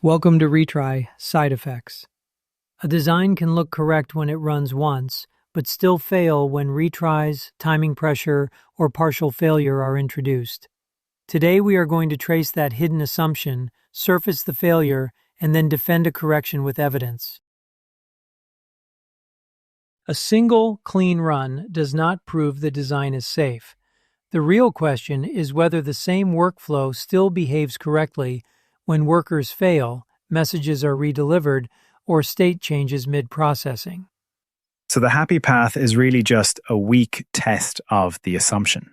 Welcome to Retry Side Effects. A design can look correct when it runs once, but still fail when retries, timing pressure, or partial failure are introduced. Today we are going to trace that hidden assumption, surface the failure, and then defend a correction with evidence. A single, clean run does not prove the design is safe. The real question is whether the same workflow still behaves correctly when workers fail, messages are redelivered, or state changes mid-processing. So the happy path is really just a weak test of the assumption.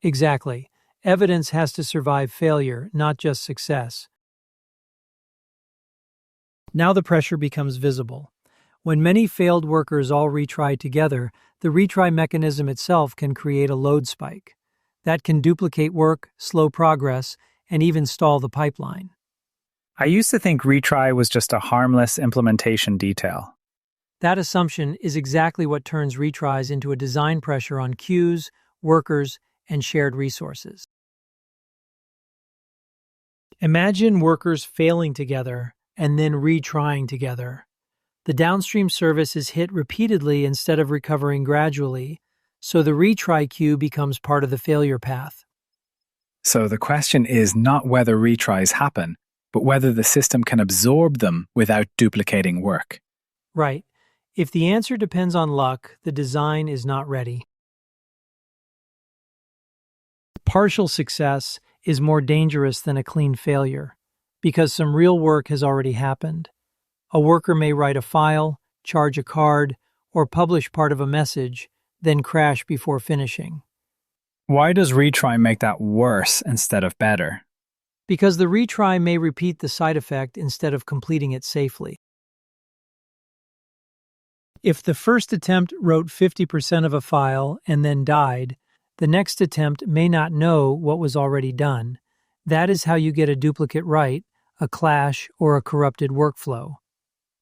Exactly. Evidence has to survive failure, not just success. Now the pressure becomes visible. When many failed workers all retry together, the retry mechanism itself can create a load spike. That can duplicate work, slow progress, and even stall the pipeline. I used to think retry was just a harmless implementation detail. That assumption is exactly what turns retries into a design pressure on queues, workers, and shared resources. Imagine workers failing together and then retrying together. The downstream service is hit repeatedly instead of recovering gradually, so the retry queue becomes part of the failure path. So the question is not whether retries happen, but whether the system can absorb them without duplicating work. Right. If the answer depends on luck, the design is not ready. Partial success is more dangerous than a clean failure, because some real work has already happened. A worker may write a file, charge a card, or publish part of a message, then crash before finishing. Why does retry make that worse instead of better? Because the retry may repeat the side effect instead of completing it safely. If the first attempt wrote 50% of a file and then died, the next attempt may not know what was already done. That is how you get a duplicate write, a clash, or a corrupted workflow.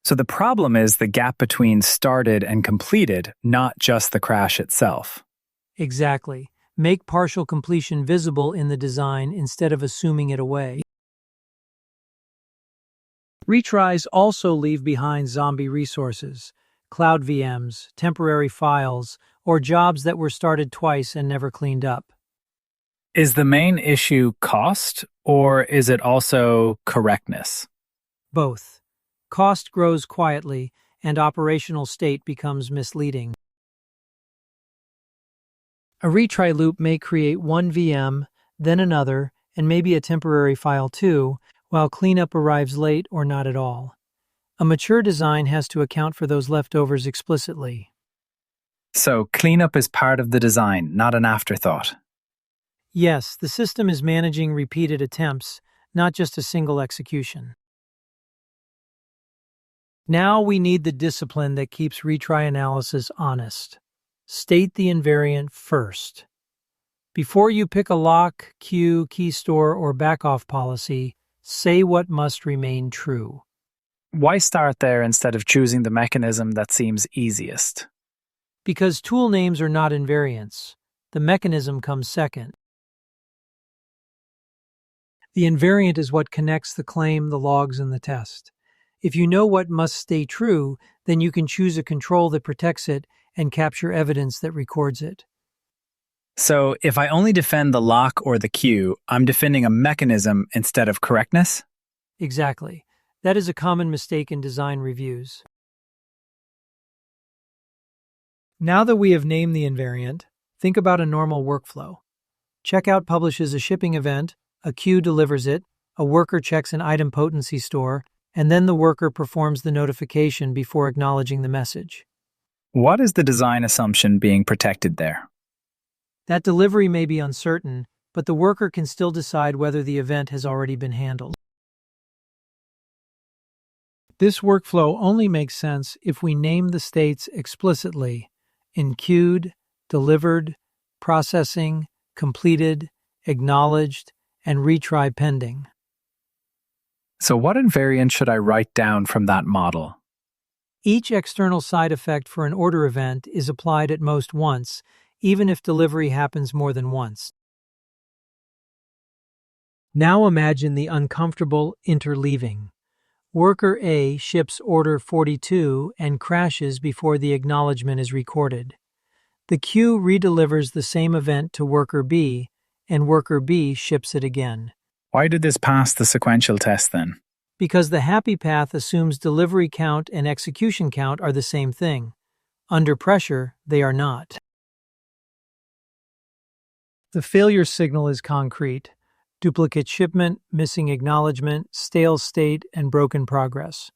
So the problem is the gap between started and completed, not just the crash itself. Exactly. Make partial completion visible in the design instead of assuming it away. Retries also leave behind zombie resources, cloud VMs, temporary files, or jobs that were started twice and never cleaned up. Is the main issue cost, or is it also correctness? Both. Cost grows quietly, and operational state becomes misleading. A retry loop may create one VM, then another, and maybe a temporary file too, while cleanup arrives late or not at all. A mature design has to account for those leftovers explicitly. So cleanup is part of the design, not an afterthought. Yes, the system is managing repeated attempts, not just a single execution. Now we need the discipline that keeps retry analysis honest. State the invariant first. Before you pick a lock, queue, key store, or back-off policy, say what must remain true. Why start there instead of choosing the mechanism that seems easiest? Because tool names are not invariants. The mechanism comes second. The invariant is what connects the claim, the logs, and the test. If you know what must stay true, then you can choose a control that protects it and capture evidence that records it. So if I only defend the lock or the queue, I'm defending a mechanism instead of correctness? Exactly. That is a common mistake in design reviews. Now that we have named the invariant, think about a normal workflow. Checkout publishes a shipping event, a queue delivers it, a worker checks an idempotency store, and then the worker performs the notification before acknowledging the message. What is the design assumption being protected there? That delivery may be uncertain, but the worker can still decide whether the event has already been handled. This workflow only makes sense if we name the states explicitly in queued, delivered, processing, completed, acknowledged, and retry pending. So what invariant should I write down from that model? Each external side effect for an order event is applied at most once, even if delivery happens more than once. Now imagine the uncomfortable interleaving. Worker A ships order 42 and crashes before the acknowledgement is recorded. The queue redelivers the same event to worker B, and worker B ships it again. Why did this pass the sequential test then? Because the happy path assumes delivery count and execution count are the same thing. Under pressure, they are not. The failure signal is concrete: duplicate shipment, missing acknowledgement, stale state, and broken progress.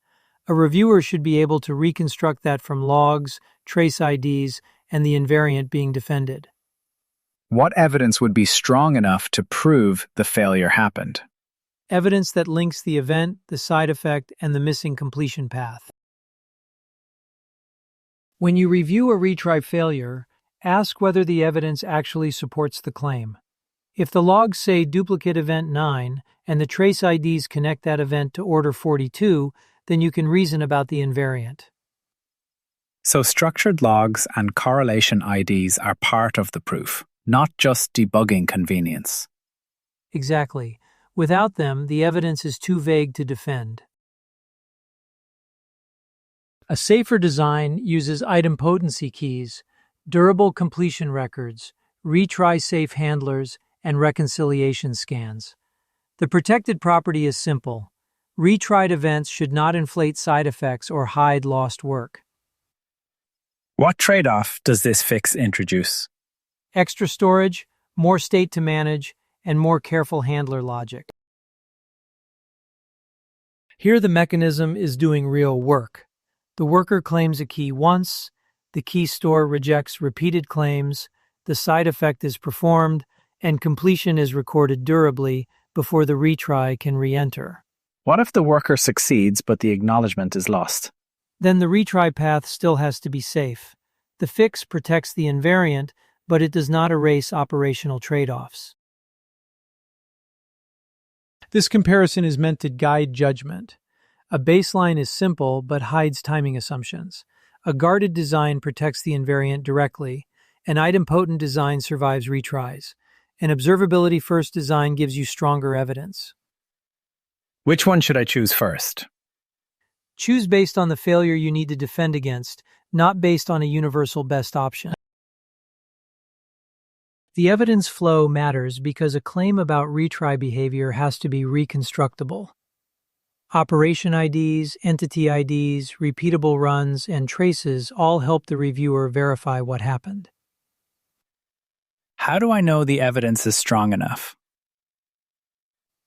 A reviewer should be able to reconstruct that from logs, trace IDs, and the invariant being defended. What evidence would be strong enough to prove the failure happened? Evidence that links the event, the side effect, and the missing completion path. When you review a retry failure, ask whether the evidence actually supports the claim. If the logs say duplicate event 9 and the trace IDs connect that event to order 42, then you can reason about the invariant. So structured logs and correlation IDs are part of the proof, not just debugging convenience. Exactly. Without them, the evidence is too vague to defend. A safer design uses idempotency keys, durable completion records, retry safe handlers, and reconciliation scans. The protected property is simple. Retried events should not inflate side effects or hide lost work. What trade-off does this fix introduce? Extra storage, more state to manage, and more careful handler logic. Here the mechanism is doing real work. The worker claims a key once, the key store rejects repeated claims, the side effect is performed, and completion is recorded durably before the retry can re-enter. What if the worker succeeds but the acknowledgement is lost? Then the retry path still has to be safe. The fix protects the invariant, but it does not erase operational trade-offs. This comparison is meant to guide judgment. A baseline is simple but hides timing assumptions. A guarded design protects the invariant directly. An idempotent design survives retries. An observability-first design gives you stronger evidence. Which one should I choose first? Choose based on the failure you need to defend against, not based on a universal best option. The evidence flow matters because a claim about retry behavior has to be reconstructible. Operation IDs, entity IDs, repeatable runs, and traces all help the reviewer verify what happened. How do I know the evidence is strong enough?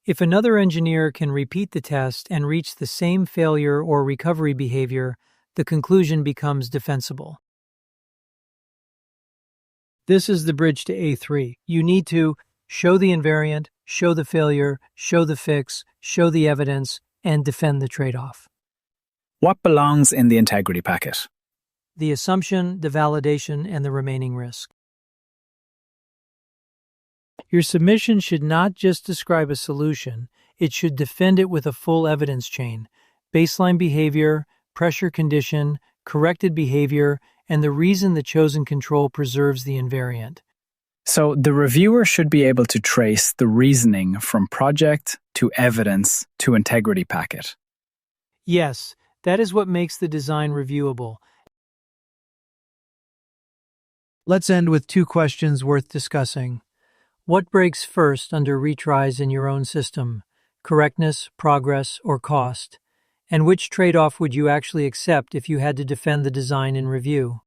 If another engineer can repeat the test and reach the same failure or recovery behavior, the conclusion becomes defensible. This is the bridge to A3. You need to show the invariant, show the failure, show the fix, show the evidence, and defend the trade-off. What belongs in the integrity packet? The assumption, the validation, and the remaining risk. Your submission should not just describe a solution, it should defend it with a full evidence chain: baseline behavior, pressure condition, corrected behavior, and the reason the chosen control preserves the invariant. So the reviewer should be able to trace the reasoning from project to evidence to integrity packet. Yes, that is what makes the design reviewable. Let's end with two questions worth discussing. What breaks first under retries in your own system? Correctness, progress, or cost? And which trade-off would you actually accept if you had to defend the design in review?